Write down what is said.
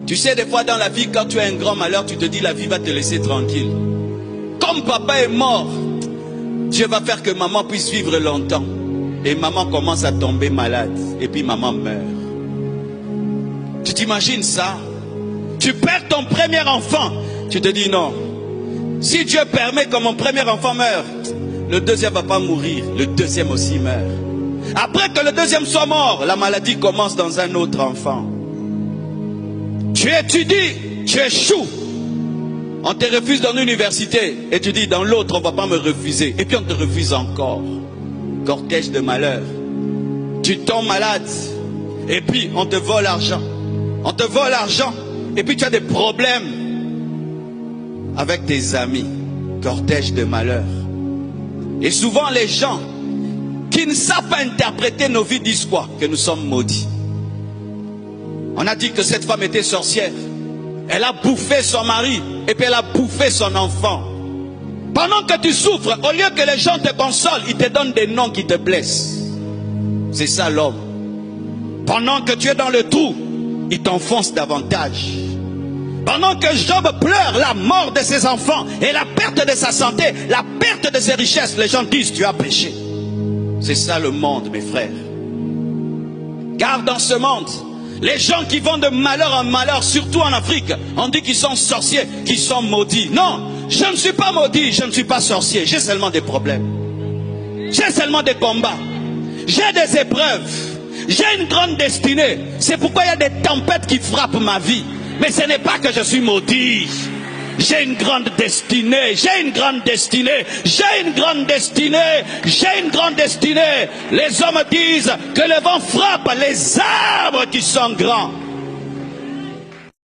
Tu sais, des fois dans la vie, quand tu as un grand malheur, tu te dis la vie va te laisser tranquille. Comme papa est mort, Dieu va faire que maman puisse vivre longtemps. Et maman commence à tomber malade. Et puis maman meurt. Tu t'imagines ça? Tu perds ton premier enfant. Tu te dis non. Si Dieu permet que mon premier enfant meure, le deuxième ne va pas mourir. Le deuxième aussi meurt. Après que le deuxième soit mort, la maladie commence dans un autre enfant. Tu étudies, tu échoues. On te refuse dans l'université. Et tu dis dans l'autre on ne va pas me refuser. Et puis on te refuse encore. Cortège de malheur. Tu tombes malade. Et puis on te vole l'argent. On te vole l'argent. Et puis tu as des problèmes avec tes amis. Cortège de malheur. Et souvent les gens qui ne savent pas interpréter nos vies disent quoi? Que nous sommes maudits. On a dit que cette femme était sorcière. Elle a bouffé son mari et puis elle a bouffé son enfant. Pendant que tu souffres, au lieu que les gens te consolent, ils te donnent des noms qui te blessent. C'est ça l'homme. Pendant que tu es dans le trou, il t'enfonce davantage. Pendant que Job pleure la mort de ses enfants et la perte de sa santé, la perte de ses richesses, les gens disent tu as péché. C'est ça le monde, mes frères. Car dans ce monde, les gens qui vont de malheur en malheur, surtout en Afrique, on dit qu'ils sont sorciers, qu'ils sont maudits. Non, je ne suis pas maudit, je ne suis pas sorcier. J'ai seulement des problèmes. J'ai seulement des combats. J'ai des épreuves. J'ai une grande destinée. C'est pourquoi il y a des tempêtes qui frappent ma vie. Mais ce n'est pas que je suis maudit. J'ai une grande destinée, j'ai une grande destinée, j'ai une grande destinée, j'ai une grande destinée. Les hommes disent que le vent frappe les arbres qui sont grands.